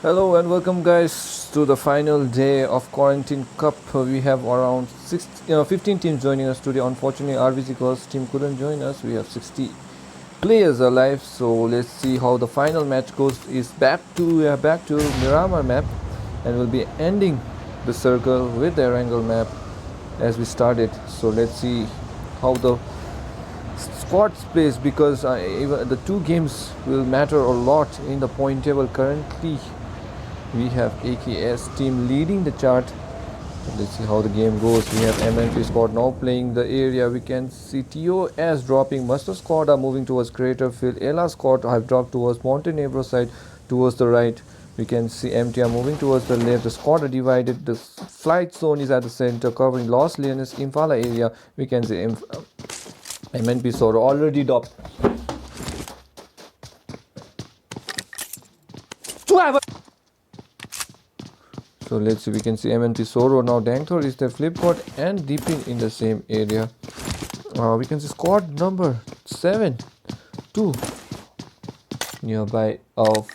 Hello and welcome, guys, to the final day of Quarantine Cup. We have around 15 teams joining us today. Unfortunately, RBC girls team couldn't join us. We have 60 players alive, so let's see how the final match goes. Is back to Miramar map, and we'll be ending the circle with the Erangel map as we started. So let's see how the squads plays because even the two games will matter a lot in the point table. Currently, we have AKS team leading the chart. Let's see how the game goes. We have MNP squad now playing the area. We can see TOS dropping. Master squad are moving towards Crater Field. Ella squad have dropped towards Montenegro side, towards the right. We can see MTR moving towards the left. The squad are divided. The flight zone is at the center, covering Los Leones, Impala area. We can see MNP squad already dropped. So let's see, we can see MNP Soro now. Dangthor is the Flipboard and Deepin in the same area. We can see squad number 7 2 nearby of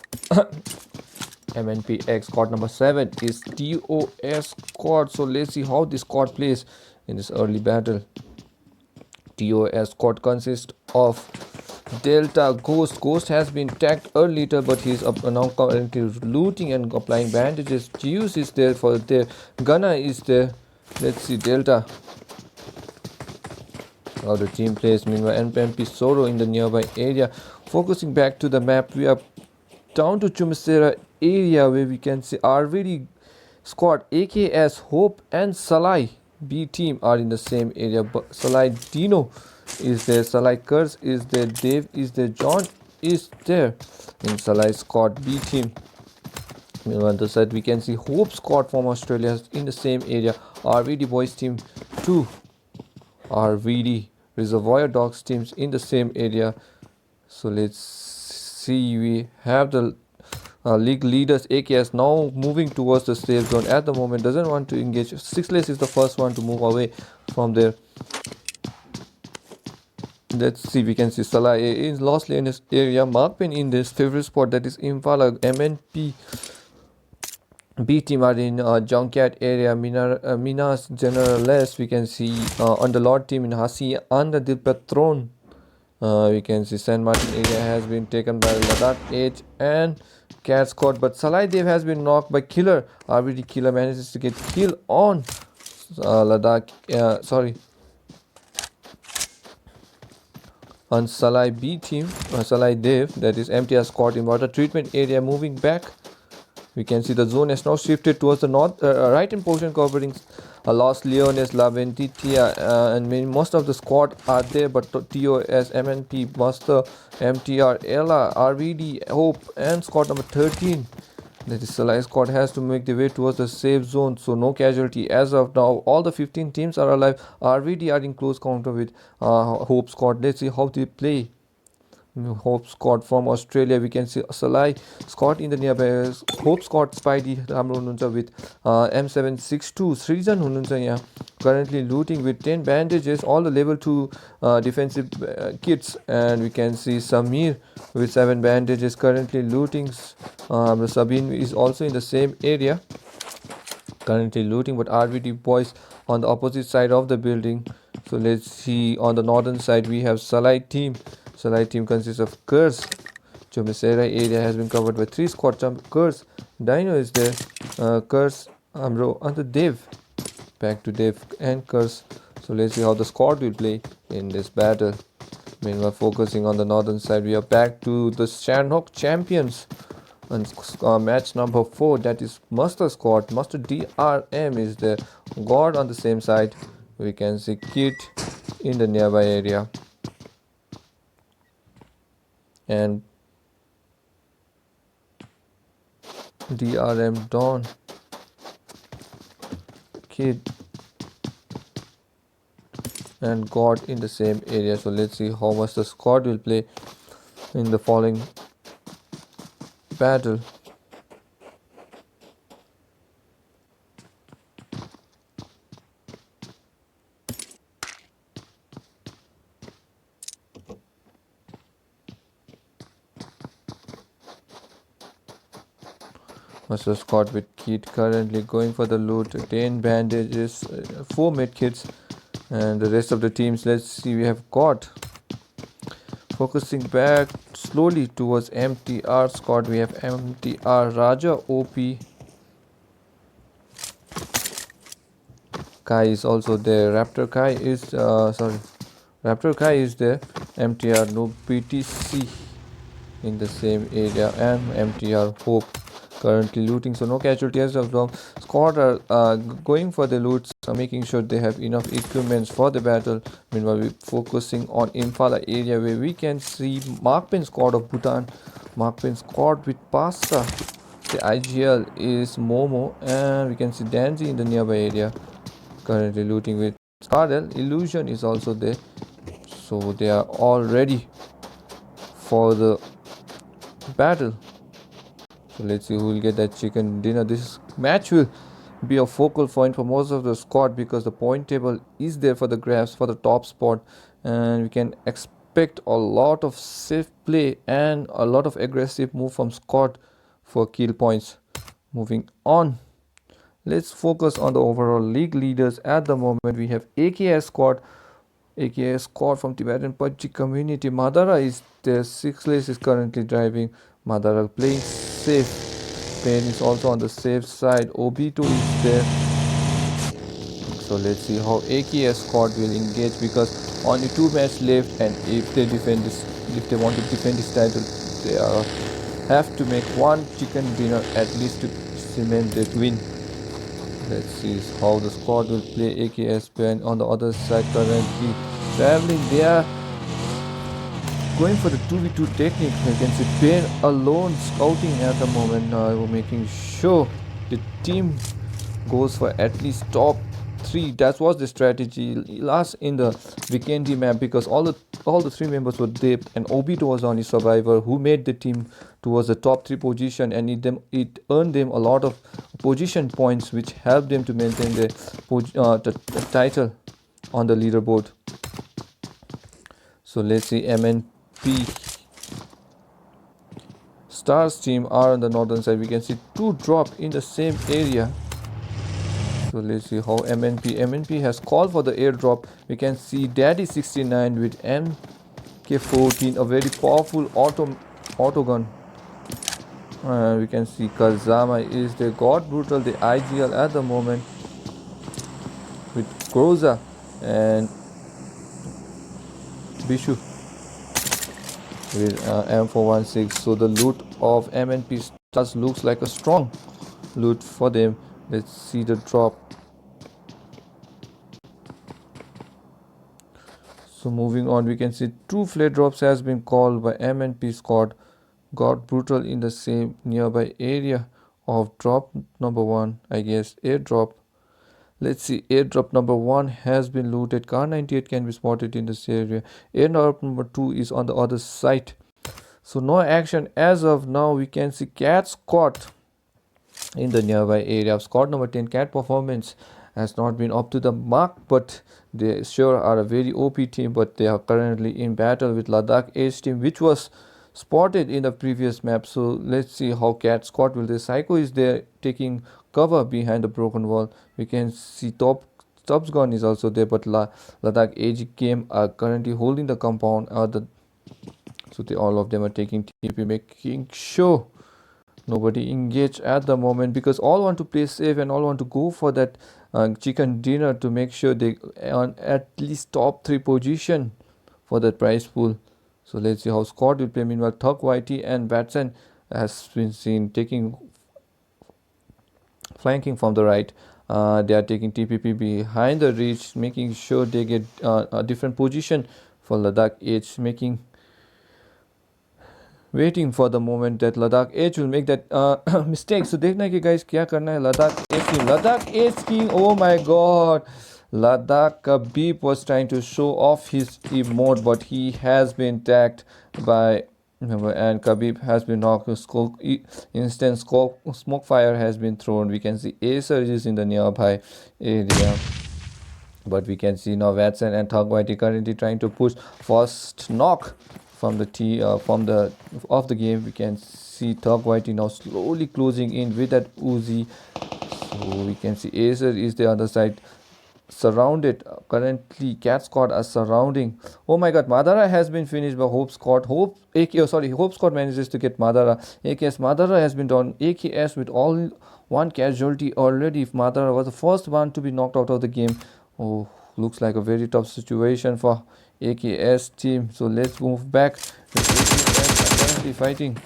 MNPX. Squad number 7 is TOS squad. So let's see how this squad plays in this early battle. TOS squad consists of Delta Ghost. Ghost has been tagged earlier, but he's now currently looting and applying bandages. Juice is there for there. Gunna is there. Let's see Delta. How the team plays. Meanwhile, NPMP Soro in the nearby area. Focusing back to the map, we are down to Chumisera area where we can see RVD squad, AKS, Hope, and Salai B team are in the same area. But Salai Dino is there, Salai Kurz is there, Dave is there, John is there in Salai squad B team. On the side, we can see Hope squad from Australia in the same area. RVD boys team 2, RVD Reservoir Dogs teams in the same area. So let's see, we have the league leaders AKS now moving towards the safe zone at the moment, doesn't want to engage. Sixless is the first one to move away from there. Let's see, we can see Salah in Los Leones area. Markpin in this favorite spot, that is Impala. MNP B team are in Junkyard area. Minas Generales, we can see on the Lord team in Hasi under the Patron. We can see San Martin area has been taken by Ladakh Edge and Cat Squad, but Salai Dev has been knocked by Killer. RBD Killer manages to get kill on Ladakh. On Salai B team, Salai Dev, that is MTR squad in water treatment area, moving back. We can see the zone has now shifted towards the north right in portion, covering Los Leones, La Ventitia, and most of the squad are there, but TOS, MNP, Master, MTR, Ella, RVD, Hope, and squad number 13. That is Salai squad has to make the way towards the safe zone, so no casualty as of now. All the 15 teams are alive. RVD are in close counter with Hope squad. Let's see how they play. Hope squad from Australia, we can see Salai squad in the nearby. Hope squad Spidey हाम्रो हुनुहुन्छ with M762 Srijan हुनुहुन्छ यहाँ currently looting with 10 bandages, all the level 2 defensive kits, and we can see Samir with 7 bandages currently looting. Sabine is also in the same area currently looting, but RVD boys on the opposite side of the building. So let's see, on the northern side we have Salai team. Salai team consists of Kurz. Chumisera area has been covered by 3 squad. Kurz, Dino is there. Kurz, Amro, and the Dev. Back to Dev and Kurz. So let's see how the squad will play in this battle. Meanwhile, focusing on the northern side, we are back to the Shanghok champions. And match number 4, that is Master squad. Master DRM is there. God on the same side. We can see Kit in the nearby area. And DRM Dawn, Kid, and God in the same area. So let's see how much the squad will play in the following battle. versus squad with kit currently going for the loot. 10 bandages, 4 medkits, and the rest of the teams. Let's see, we have got focusing back slowly towards MTR squad. We have MTR Raja OP. Kai is also there. Raptor Kai is Raptor Kai is there. MTR no PTC in the same area, and MTR Hope currently looting, so no casualties of the squad are going for the loots, making sure they have enough equipments for the battle. Meanwhile, we're focusing on Impala area where we can see Markpin squad of Bhutan, Markpin squad with Pasta. The IGL is Momo, and we can see Danzi in the nearby area currently looting with Skardel. Illusion is also there, so they are all ready for the battle. So let's see who will get that chicken dinner. This match will be a focal point for most of the squad because the point table is there for the grabs for the top spot, and we can expect a lot of safe play and a lot of aggressive move from squad for kill points. Moving on, let's focus on the overall league leaders. At the moment, we have AKS squad from Tibetan PUBG community. Madara is there. Sixless is currently driving. Madara playing safe. Pain is also on the safe side. Obito is there. So let's see how AKS squad will engage because only 2 matches left, and if they want to defend this title, they have to make one chicken dinner at least to cement that win. Let's see how the squad will play. AKS Pen on the other side currently traveling. They are going for the 2v2 technique. You can see Pen alone scouting at the moment now, making sure the team goes for at least top 3. That was the strategy last in the Vikendi map because all the 3 members were dipped, and Obito was only survivor who made the team towards the top 3 position, and it earned them a lot of position points which helped them to maintain the title on the leaderboard. So let's see, MNP Stars team are on the northern side. We can see 2 drop in the same area. So let's see how MNP has called for the airdrop. We can see Daddy 69 with MK14, a very powerful auto gun. We can see Kazama is the God Brutal, the IGL at the moment with Groza and Bishu with M416. So the loot of MNP Stars looks like a strong loot for them. Let's see the drop. So moving on, we can see 2 flare drops has been called by MNP squad. God Brutal in the same nearby area of drop number 1, I guess airdrop. Let's see, airdrop number 1 has been looted. Car 98 can be spotted in this area. Airdrop number 2 is on the other side. So no action as of now. We can see Cat squad in the nearby area. Squad number 10, Cat performance has not been up to the mark, but they sure are a very OP team, but they are currently in battle with Ladakh Ace team, which was spotted in the previous map. So let's see how Cat squad will do. Psycho is there taking cover behind the broken wall. We can see Top's gun is also there, but Ladakh AG game are currently holding the compound. So all of them are taking TP, making sure nobody engage at the moment because all want to play safe and all want to go for that chicken dinner to make sure they earn at least top 3 position for that prize pool. So let's see how squad will play. Meanwhile, Thug YT and Batson has been seen flanking from the right. They are taking TPP behind the reach, making sure they get a different position for Ladakh Edge, waiting for the moment that Ladakh Edge will make that mistake. So देखना कि guys क्या करना है Ladakh Edge king. Oh my god, Ladakh Khabib was trying to show off his emote, but he has been tagged by and Khabib has been knocked. Instant smoke fire has been thrown. We can see Acer is in the nearby area, but we can see now Watson and Thug YT currently trying to push first knock from the game. We can see Thug Whitey now slowly closing in with that Uzi. So we can see Acer is the other side surrounded. Currently Cat Squad are surrounding. Oh my god, Madara has been finished by Hope Squad. Hope Squad manages to get Madara. AKS Madara has been done. AKS with all one casualty already. If Madara was the first one to be knocked out of the game. Oh, looks like a very tough situation for AKS team. So let's move back. The AKS are currently fighting.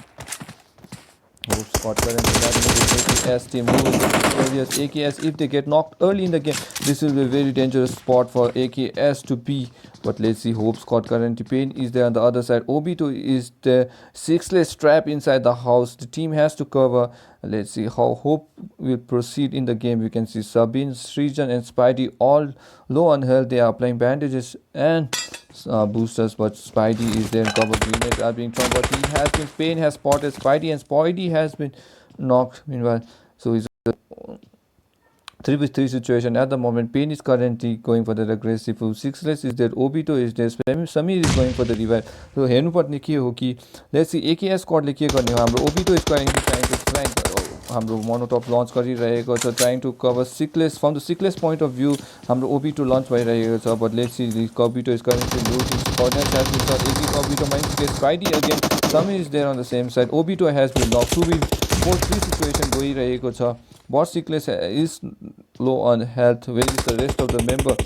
Hope Squad currently battling with AKS team areas. AKS, if they get knocked early in the game, this will be a very dangerous spot for AKS to be. But let's see, Hope Squad currently Pain is there on the other side. Obito is the sixless trap inside the house. The team has to cover. Let's see how Hope will proceed in the game. You can see Sabine, Srijan and Spidey all low on health. They are applying bandages and boosters, but Spidey is there. Cover grenades are being thrown, but he has been Pain has spotted Spidey, and Spidey has been knocked meanwhile. So it's a 3v3 situation at the moment. Pain is currently going for the aggressive. Sixless is there. Obito is there. Samir is going for the revive. So हेर्नुपर्ने के हो कि let's see AKS squad ले के गर्ने हो. हाम्रो Obito is currently trying to flank हाम्रो मोनोटप लन्च गरिरहेको छ, trying to cover Sickles from the Sickles point of view हाम्रो ओबिटो लन्च भइरहेको छ. But let's see Obito is currently losing corners has been shot. एबी ओबिटो माइन्स gets Spidey again. Sammy is there on the same side. Obito has been knock. 2v4 situation गइरहेको छ. But Sickles is low on health. Where is the rest of the member?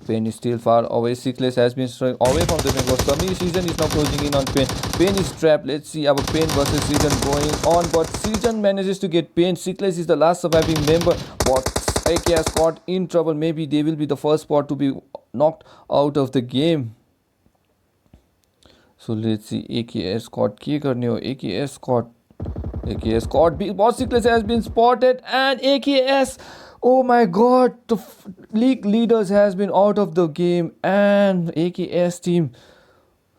Pain is still far away. Sickless has been straying away from the member. Samir season is now closing in on Pain. Pain is trapped. Let's see our Pain versus season going on. But season manages to get Pain. Sickless is the last surviving member. But AKS caught in trouble. Maybe they will be the first spot to be knocked out of the game. So let's see. AKS caught. Ke karne ho? AKS caught. AKS caught. Boss Sickless has been spotted and AKS. Oh my god, the league leaders has been out of the game and AKS team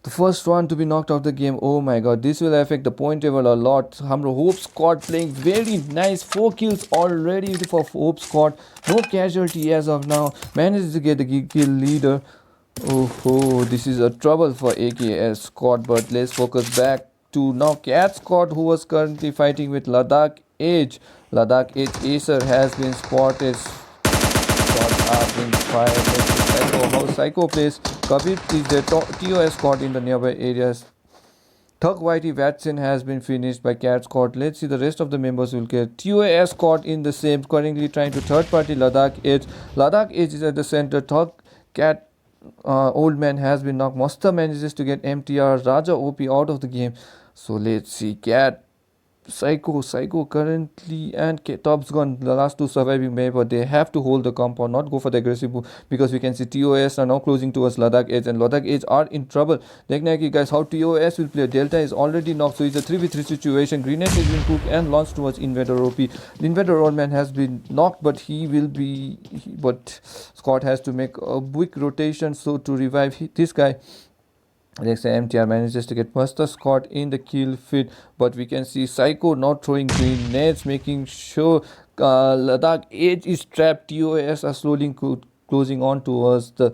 the first one to be knocked out of the game. Oh my god, this will affect the point table a lot. Hamro Hope Squad playing very nice. 4 kills already for Hope Squad. No casualty as of now. Manages to get the kill leader. Oh, this is a trouble for AKS Squad. But let's focus back to now Cat Squad, who was currently fighting with Ladakh Edge. Ladakh Edge Acer has been spotted. Shots are being fired. Let's see Psycho, how Psycho plays. Kabir is the TOS squad in the nearby areas. Thug Whitey Watson has been finished by Cat Squad. Let's see the rest of the members will get. TOS squad in the same, currently trying to third party Ladakh Edge. Ladakh Edge is at the center. Thug Cat Old Man has been knocked. Musta manages to get MTR. Raja OP out of the game. So let's see Cat, Psycho currently and Top's Gun, the last two surviving member. They have to hold the compound, not go for the aggressive move, because we can see TOS are now closing towards Ladakh Edge and Ladakh Edge are in trouble. Like guys, how TOS will play. Delta is already knocked, so it's a 3v3 situation. Grenade has been cooked and launched towards Invader OP. Invader Old Man has been knocked, but but Scott has to make a quick rotation so to revive this guy. Next, MTR manages to get Master Scott in the kill feed, but we can see Psycho not throwing grenades, making sure Ladakh Edge is trapped. TOS are slowly closing on towards the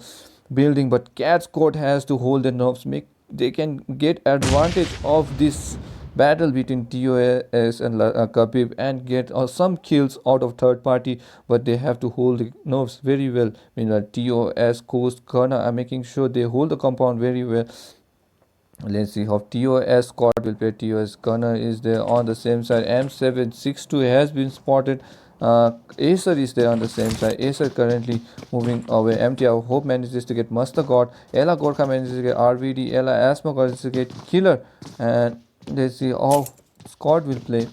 building, but Cat Squad has to hold the nerves. They can get advantage of this battle between TOS and Khabib and get some kills out of third party, but they have to hold the nerves very well. Meanwhile, TOS, Coast, Kana are making sure they hold the compound very well. Let's see how TOS squad will play. TOS Gunner is there on the same side. M762 has been spotted. Acer is there on the same side. Acer currently moving away. MTR Hope manages to get Master God. Ella Gorka manages to get RVD. Ella Asma manages to get Killer. And let's see how squad will play.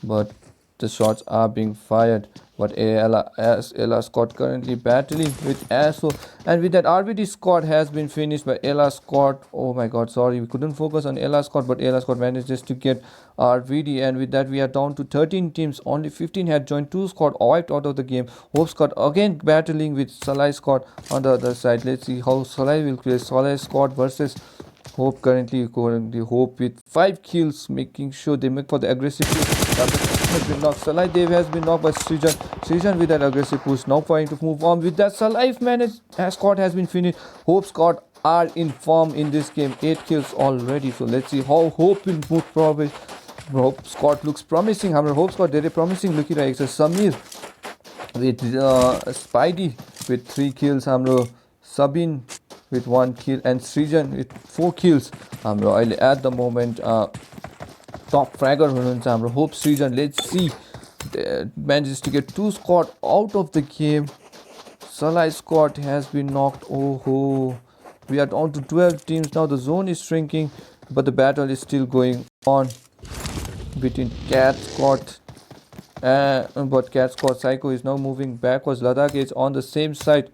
But the shots are being fired. But Ella Scott currently battling with Aso, and with that RVD squad has been finished by Ella Scott. Oh my god, sorry, we couldn't focus on Ella Scott, but Ella Scott manages to get RVD, and with that we are down to 13 teams. Only 15 had joined. 2 squad wiped out of the game. Hope Scott again battling with Salai Scott on the other side. Let's see how Salai will play. Salai Scott versus Hope currently Hope with 5 kills, making sure they make for the aggressive push. Has been knocked. Salai Dev has been knocked by Srijan. Srijan with that aggressive push, now trying to move on. With that, Salai squad has been finished. Hope Scott are in form in this game. 8 kills already. So let's see how Hope will move forward. Hope squad looks promising. हाम्रो Hope squad धेरै promising लुकिरहेको छ. Samir with Spidey with 3 kills. हाम्रो Sabin with 1 kill and Srijan with 4 kills. हाम्रो अहिले at the moment top fragger हुनुहुन्छ हाम्रो Hope Srijan. Let's see. They manages to get 2 squad out of the game. Salai squad has been knocked. Oh, we are down to 12 teams now. The zone is shrinking, but the battle is still going on between Cat squad. But Cat squad Psycho is now moving backwards. Ladakh is on the same side.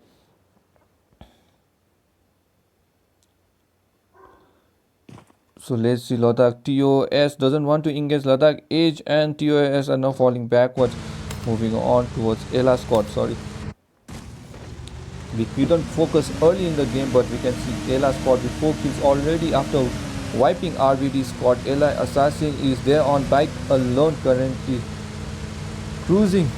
So let's see. Ladakh TOS doesn't want to engage. Ladakh Age and TOS are now falling backwards, moving on towards Ella squad. Sorry. We don't focus early in the game, but we can see Ella squad with 4 kills already after wiping RVD squad. Ella Assassin is there on bike alone, currently cruising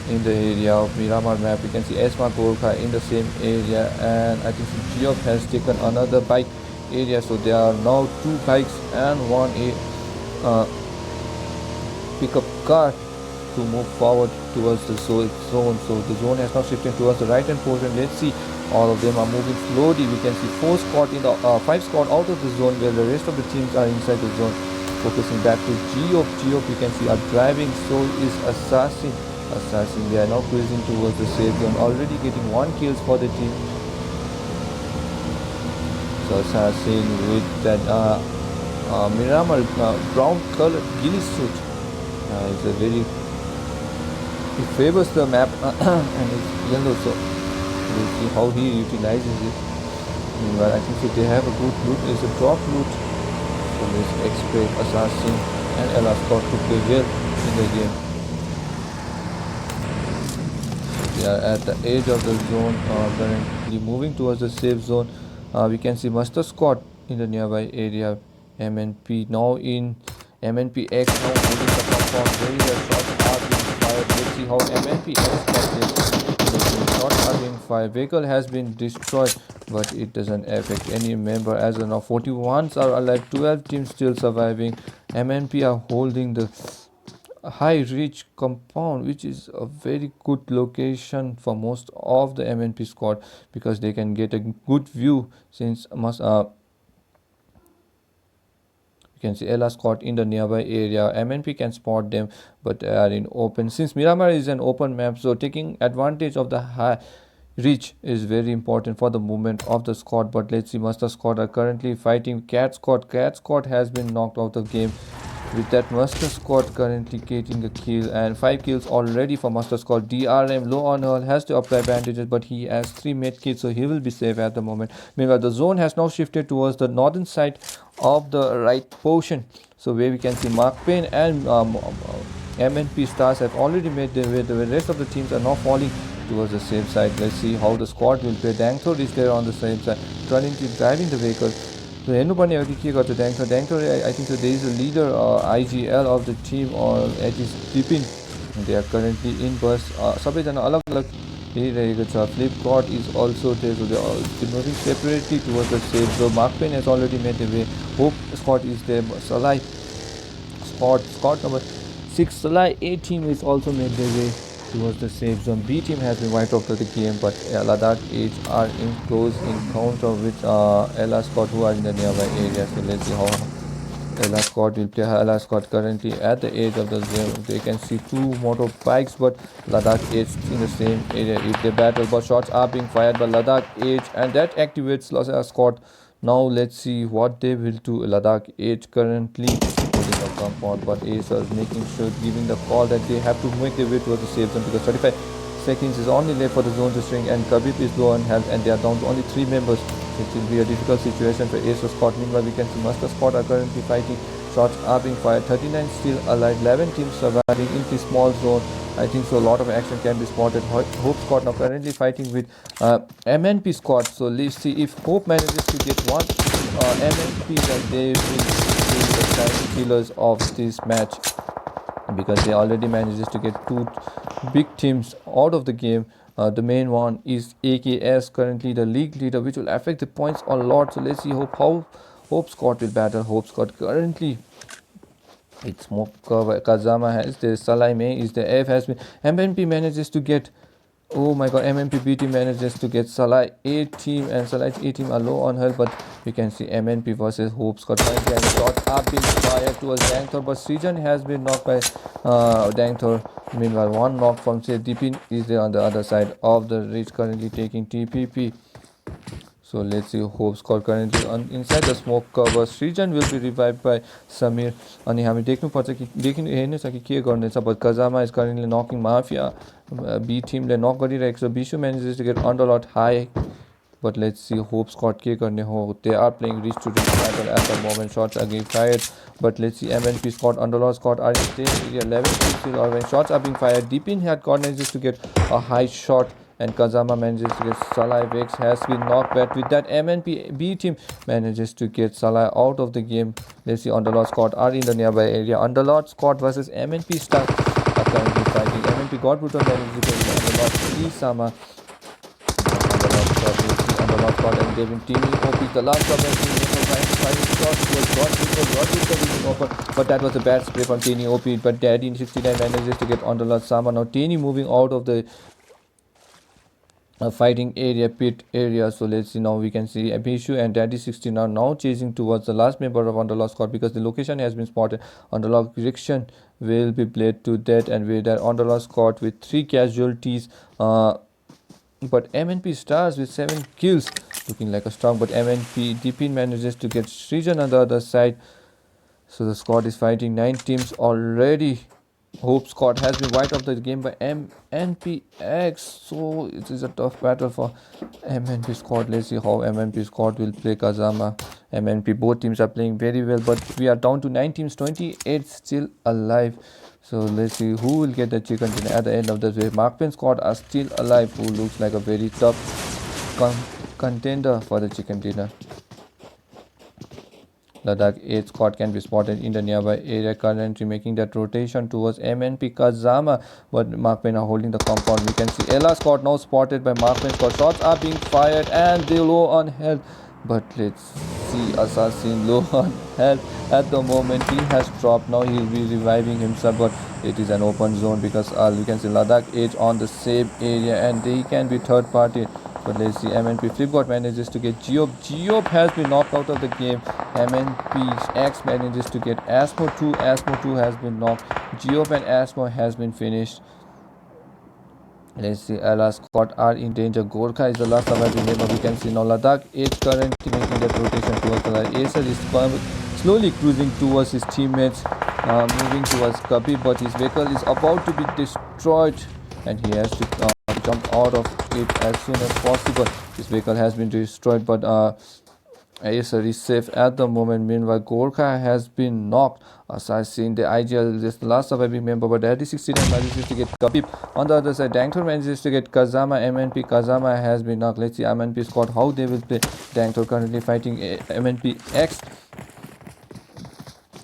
in the area of Miramar map. We can see Esma Gorkha in the same area, and I think Geoff has taken another bike area. So there are now 2 bikes and 1 pickup car to move forward towards the zone. So the zone has now shifted towards the right hand portion. Let's see, all of them are moving slowly. We can see 4 squad in the 5 squad out of the zone, where the rest of the teams are inside the zone. Focusing back to Geoff. We can see are driving. So is Assassin. They are now cruising towards the safe zone, already getting 1 kills for the team. So Assassin with that Miramar brown colored ghillie suit. It's a very, it favors the map and it's yellow, so we'll see how he utilizes it. Meanwhile, I think so they have a good loot. It's a drop loot. So let's expect Assassin and Ella Scott to play well in the game. They are at the edge of the zone, currently moving towards the safe zone. We can see Master Squad in the nearby area. MNP now in MNPX now holding the compound very well. Shots are being fired. Let's see how MNPX can play. Shots are being fired. Vehicle has been destroyed, but it doesn't affect any member as of now. 41s are alive. 12 teams still surviving. MNP are holding the high reach compound, which is a very good location for most of the MNP squad, because they can get a good view, since you can see Ella squad in the nearby area. MNP can spot them, but they are in open. Since Miramar is an open map, so taking advantage of the high reach is very important for the movement of the squad. But let's see, Master squad are currently fighting Cat squad. Cat squad has been knocked out of the game, with that Master squad currently getting a kill, and 5 kills already for Master squad. DRM low on hull, has to apply bandages, but he has 3 med kits, so he will be safe at the moment. Meanwhile, the zone has now shifted towards the northern side of the right portion, so where we can see Mark Payne and MNP stars have already made their way. The rest of the teams are now falling towards the safe side. Let's see how the squad will play. Dangthor is there on the same side, currently driving the vehicle. So हेर्नुपर्ने हो कि के गर्छ ड्याङथोर. ड्याङथोर I think so there is a leader IGL of the team, or it is Bipin. They are currently in bus. सबैजना अलग अलग हेरिरहेको छ. Flipkart is also there, so they are moving separately towards the safe. So Mark Payne has already made the way. Hope squad is there. Salai squad number 6 Salai A team is also made their way towards the safe zone. B team has been wiped out of the game, but Ladakh Age are in close encounter with Ella squad, who are in the nearby area. So let's see how Ella squad will play. Ella squad currently at the edge of the zone. They can see 2 motorbikes, but Ladakh Age in the same area. If they battle, but shots are being fired by Ladakh Age, and that activates Ella squad. Now let's see what they will do. Ladakh Age currently holding a compound, but Ace is making sure, giving the call that they have to make their way towards the safe zone, because 35 seconds is only left for the zone to shrink, and Khabib is low on health, and they are down to only 3 members. It will be a difficult situation for Ace squad. Meanwhile, we can see Master squad are currently fighting. Shots are being fired. 39 still alive. 11 teams surviving in this small zone. I think so a lot of action can be spotted. Hope squad now currently fighting with MNP squad. So let's see if Hope manages to get one MNP, then they will be the silent killers of this match, because they already manages to get 2 big teams out of the game. The main one is AKS, currently the league leader, which will affect the points a lot. So let's see how Hope Scott will battle. Hope Scott currently it's Smoke Kazama has the Salai is the F has been MNP manages to get. Oh my god, MNP B team manages to get Salah A team, and Salah's A team are low on health, but we can see MNP versus Hope Scott currently, and shots are being fired towards Dangthor, but Srijan has been knocked by Dangthor. Meanwhile, one knock from say Deepin is there on the other side of the ridge, currently taking TPP. So let's see Hope Scott currently inside the smoke cover. Srijan will be revived by Samir. अनि हामी देख्नुपर्छ कि हेर्नु छ कि के गर्नेछ, but Kazama is currently knocking Mafia. B teamले knock गरिरहेको छ. Bishu manages to get under lot high, but let's see Hope Scott के गर्ने हो. They are playing reach to reach battle at the moment. Shots are getting fired, but let's see MNP Scott, Underlord Scott are in same area. 11 kills or when shots are being fired. Deepin had manages to get a high shot, and Kazama manages to get Salah. Vex has been knocked back. With that, MNP B team manages to get Salah out of the game. Let's see Underlord Scott are in the nearby area. Underlord Scott versus MNP Star are currently fighting. MNP God Brutal manages to get Underlord Isama. Underlord Scott and they've been teaming OP. The last of them trying to find shots was God Brutal, but that was a bad spray from Tini OP. But Daddy in 69 manages to get Underlord Sama. Now Tini moving out of the fighting area, pit area. So let's see, now we can see Abhishu and Daddy 16 are now chasing towards the last member of Underlord Squad, because the location has been spotted. Underlord Riction will be bled to death, and with that Underlord Squad with 3 casualties, but MNP Stars with 7 kills, looking like a strong, but MNP Deepin manages to get Srijan on the other side. So the squad is fighting 9 teams already. Hope Scott has been wiped off the game by MNPX, so it is a tough battle for MNP Squad. Let's see how MNP Squad will play Kazama. MNP, both teams are playing very well, but we are down to 9 teams, 28 still alive. So let's see who will get the chicken dinner at the end of the day. Markpen Squad are still alive, who looks like a very tough contender for the chicken dinner. Ladakh 8 squad can be spotted in the nearby area, currently making that rotation towards MNP Kazama, but Markpen are holding the compound. We can see Ella squad now spotted by Markpen squad. Shots are being fired and they low on health, but let's see Assassin low on health at the moment. He has dropped. Now he'll be reviving himself, but it is an open zone because we can see Ladakh 8 on the same area and they can be third party. But let's see, MNP Flipbot manages to get Geob. Geob has been knocked out of the game. MNP X manages to get Asmo 2. Asmo 2 has been knocked. Geob and Asmo has been finished. Let's see, Ella Scott are in danger. Gorkha is the last surviving member. We can see now Ladakh 8 currently making that rotation towards the line. Acer is slowly cruising towards his teammates, moving towards Kabir, but his vehicle is about to be destroyed and he has to jump out of it as soon as possible. This vehicle has been destroyed, but Acer is safe at the moment. Meanwhile, Gorkha has been knocked. Assassin, the IGL is the last surviving member, but Daddy 69 manages to get Kabib. On the other side, Dangthor manages to get Kazama. MNP Kazama has been knocked. Let's see MNP squad how they will play. Dangthor currently fighting MNP X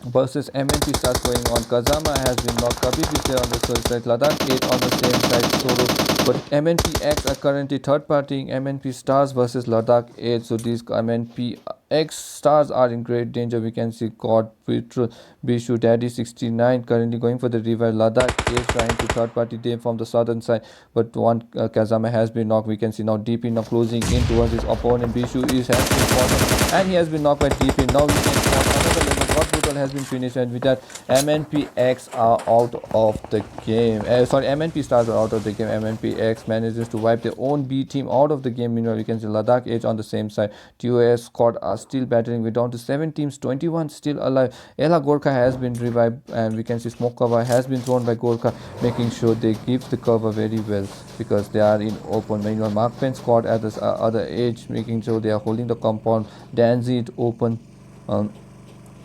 versus MNP starts going on. Kazama has been knocked. Kabib is there on the third side. Ladakh 8 on the same side. Solo. But MNP X are currently third partying MNP Stars versus Ladakh 8. So these MNP X Stars are in great danger. We can see God, Petrol, Bishu, Daddy 69 currently going for the revive. Ladakh 8 trying to third party them from the southern side. But one Kazama has been knocked. We can see now Deep in closing in towards his opponent. Bishu has been spotted and he has been knocked by Deep in. Now we can spot another level. God Brutal has been finished, and with that MNP X are out of the game. MNP Stars are out of the game. MNP X manages to wipe their own B team out of the game. Meanwhile, we can see Ladakh 8 on the same side. TOS squad are still battling. We're down to 7 teams, 21 still alive. Ella Gorkha has been revived, and we can see smoke cover has been thrown by Gorkha, making sure they give the cover very well because they are in open. Meanwhile, Markpen squad at the other edge, making sure they are holding the compound. Danzy it open.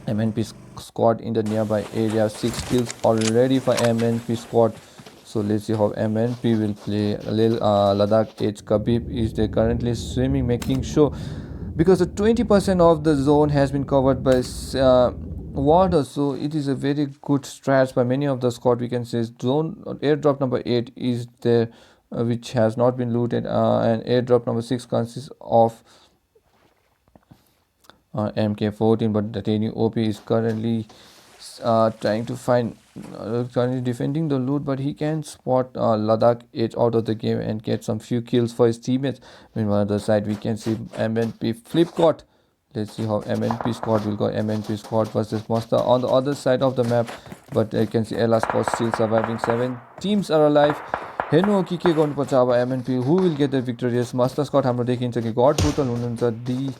MNP squad in the nearby area. 6 kills already for MNP squad. So let's see how MNP will play. Ladakh H Khabib is there currently swimming, making sure because the 20% of the zone has been covered by water, so it is a very good stretch by many of the squad. We can say zone airdrop number 8 is there which has not been looted, and airdrop number 6 consists of MK14, but the Tenu OP is currently trying to find currently defending the loot, but he can spot Ladakh edge out of the game and get some few kills for his teammates. Meanwhile, on the other side we can see MNP Flipkart. Let's see how MNP squad will go. MNP squad versus Monster on the other side of the map, but you can see LR squad still surviving. 7 teams are alive. हेर्नु के गर्नुपर्छ अब MNP who will get the victorious master scout हाम्रो देखिन्छ कि god brutal हुनुहुन्छ D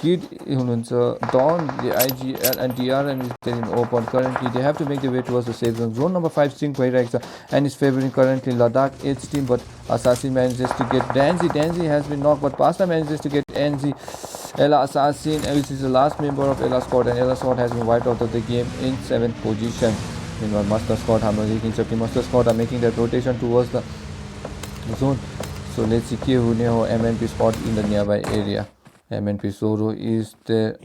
kid हुनुहुन्छ Don IGL and DRM is there in open currently they have to make the way towards the safe zone zone number 5 सिङ्क भइरहेको छ and is favouring currently Ladakh as team but Assassin manages to get Danzi has been knocked, but Pasta manages to get NZ. Ella Assassin, which is the last member of Ella squad, and Ella squad has been wiped out of the game in 7th position. Meanwhile, Master squad, Master squad are making that rotation towards the zone. So let's see who MNP squad in the nearby area. MNP Zoro is there.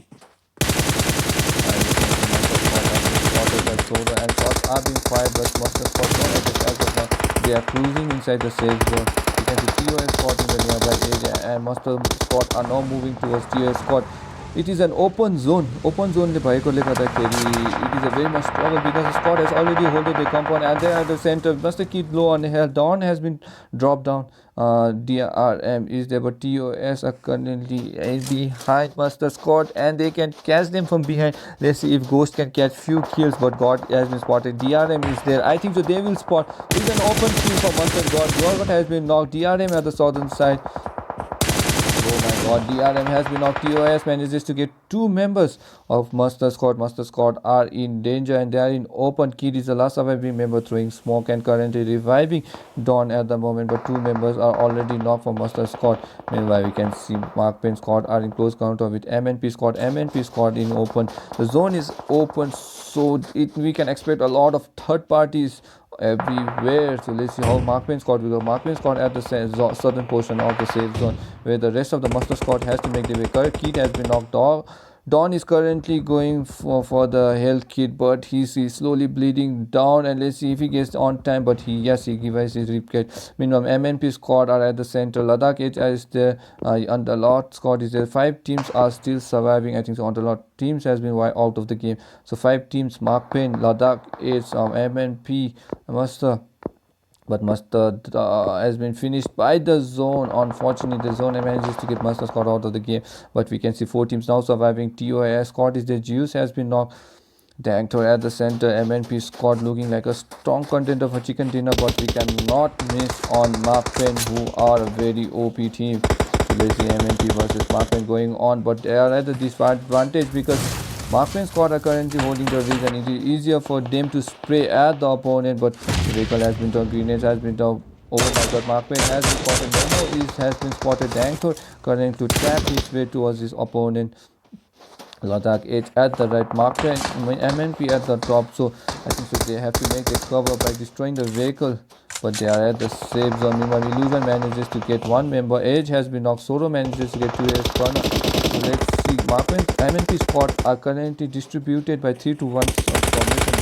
Zoro and shots are being fired, but Master squad not at the as of now. They are cruising inside the safe zone. You can see TOS squad in the nearby area, and Master squad are now moving towards TOS squad. It is an open zone. Open zone le bhayekoले गर्दाखेरि it is a very much struggle because the squad has already holded the compound and they are at the center. Master keep low on health. Dawn has been dropped down. DRM is there, but TOS are currently behind Master squad and they can catch them from behind. Let's see if Ghost can catch few kills, but God has been spotted. DRM is there. I think so they will spot. It's an open kill for Master God. God has been knocked. DRM at the southern side. Oh my god, DRM has been knocked. TOS manages to get 2 members of Master Squad. Master Squad are in danger and they are in open. Kid is the last surviving member throwing smoke and currently reviving Dawn at the moment, but 2 members are already knocked from Master Squad. Meanwhile, we can see Mark Penn Squad are in close counter with MNP Squad. MNP Squad in open. The zone is open, so we can expect a lot of third parties everywhere. So let's see how Markman squad will go. Markman squad at the southern portion of the safe zone, where the rest of the Master squad has to make the way. Current kid has been knocked off. Dawn is currently going for the health kit, but he's slowly bleeding down, and let's see if he gets on time, but he gives his rip kit. Meanwhile, MNP squad are at the center. Ladakh Edge is there. Underlot squad is there. 5 teams are still surviving. I think so Underlot teams has been out of the game. So 5 teams, Mark Payne, Ladakh Edge, MNP, Master. But Master has been finished by the zone. Unfortunately, the zone manages to get Master squad out of the game. But we can see 4 teams now surviving. TOS squad is there. Juice has been knocked. Danktor at the center. MNP squad looking like a strong contender for chicken dinner. But we cannot miss on Markpen, who are a very OP team. So let's see MNP versus Markpen going on. But they are at a disadvantage because Markman squad are currently holding the ridge and it is easier for them to spray at the opponent, but the vehicle has been done, grenades has been done. Oh my god, Markman has been spotted. Momo has been spotted. Danktor currently to trap his way towards his opponent. Ladakh Edge at the right, Markman, MNP at the top, so I think so they have to make the cover by destroying the vehicle, but they are at the safe zone. Meanwhile, Illusion manages to get 1 member. Edge has been knocked. Soro manages to get 2 as corner. So let's see. Markman MNP squad are currently distributed by 3 to 1 formation.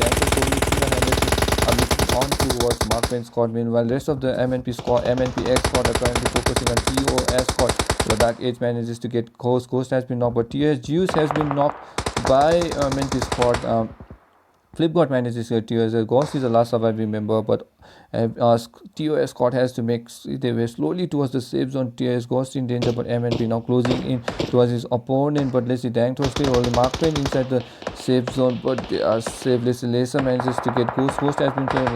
Are looking on towards Markman squad. Meanwhile, rest of the MNP squad, MNPX squad are currently focusing on TOS squad. Ladakh Edge manages to get Ghost. Ghost has been knocked, but TOS Juice has been knocked by MNP squad. Flipkart manages to get TOS. Ghost is the last surviving member, but TOS squad has to make their way slowly towards the safe zone. TOS Ghost in danger, but MNP now closing in towards his opponent. But let's see, Danktor still holding Markpen inside the safe zone, but they are safe. Let's see, Laser manages to get Ghost. Ghost has been playing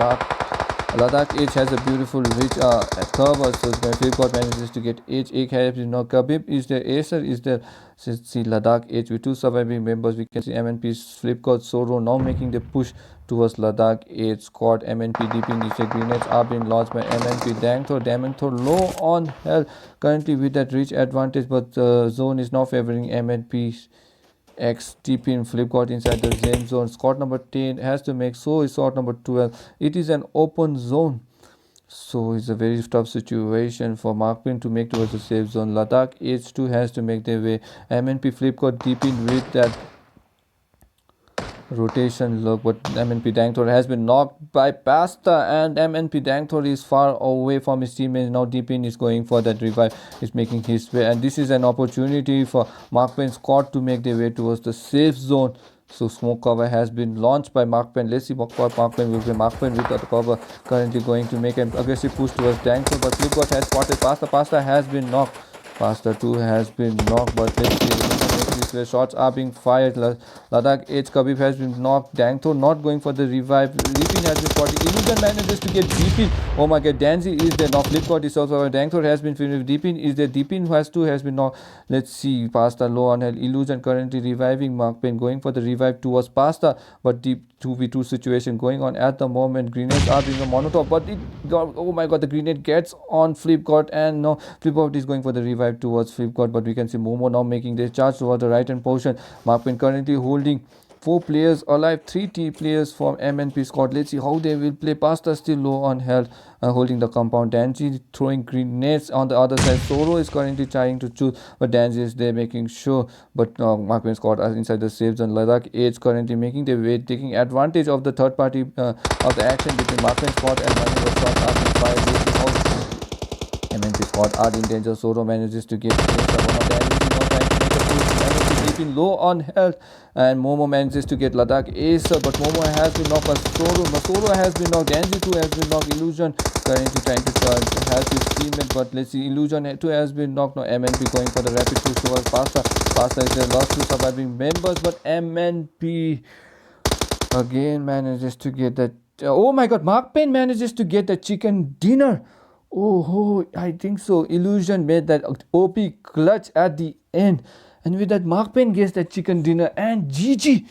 Ladakh Edge has a beautiful rich cover, so Flipkart manages to get Edge. Egg has been knocked. Khabib is there. Acer is there. See Ladakh Edge with 2 surviving members. We can see MNP's Flipkart Soro now making the push towards Ladakh Edge squad. MNP deeping is the grenades are being launched by MNP. Danktor low on health currently with that reach advantage, but the zone is now favoring MNP. TP in Flipkart inside the same zone. Squad number 10 has to make, so is squad number 12. It is an open zone, so it's a very tough situation for Markpin to make towards the safe zone. Ladakh H2 has to make their way. MNP Flipkart deep in with that rotation look, but MNP Dangthor has been knocked by Pasta, and MNP Dangthor is far away from his teammates. Now Deepin is going for that revive, is making his way, and this is an opportunity for Markpen's squad to make their way towards the safe zone. So smoke cover has been launched by Markpen. Let's see what Markpen will be. Markpen with the cover currently going to make an aggressive push towards Dangthor, but Flipkart has spotted Pasta. Pasta has been knocked. Pasta 2 has been knocked, but let's see where shots are being fired. Ladakh Edge Khabib has been knocked. Dangthor not going for the revive. Deepin has been spotted. Illusion manages to get Deepin. Oh my god, Danzi is there. Now Flipkart is also. Dangthor has been finished. Deepin is there. Deepin who has 2 has been knocked. Let's see. Pasta low on health. Illusion currently reviving. Markpen going for the revive towards Pasta, but deep 2v2 situation going on at the moment. Grenades are being a monotop, but it got, oh my god, the grenade gets on Flipkart, and now Flipkart is going for the revive towards Flipkart, but we can see Momo now making their charge towards the right hand portion. Markpen currently holding 4 players alive, 3 players from MNP squad. Let's see how they will play. Pasta still low on health, holding the compound. Danji throwing grenades on the other side. Soro is currently trying to choose, but Danji is there making sure. But Markman squad are inside the safe zone. Ladakh Edge currently making their way, taking advantage of the third party of the action between Markman squad and Manila squad. After 5 days, how MNP squad are in danger. Soro manages to get Deepin low on health, and Momo manages to get Ladakh Ace, but Momo has been knocked by Soro. Soro has been knocked. Danji 2 has been knocked. Illusion currently trying to help his teammate, but let's see. Illusion 2 has been knocked. Now MNP going for the rapid push towards Pasta. Pasta is the last 2 surviving members, but MNP again manages to get that. Oh my god, Markpen manages to get the chicken dinner. Oh, I think so. Illusion made that OP clutch at the end. And with that, Markpen gets that chicken dinner, and GG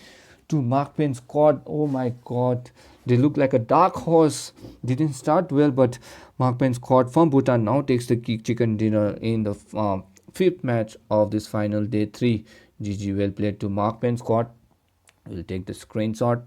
to Markpen squad. Oh my god. They look like a dark horse. Didn't start well, but Markpen squad from Bhutan now takes the chicken dinner in the 5th match of this final day 3. GG, well played to Markpen squad. We'll take the screenshot.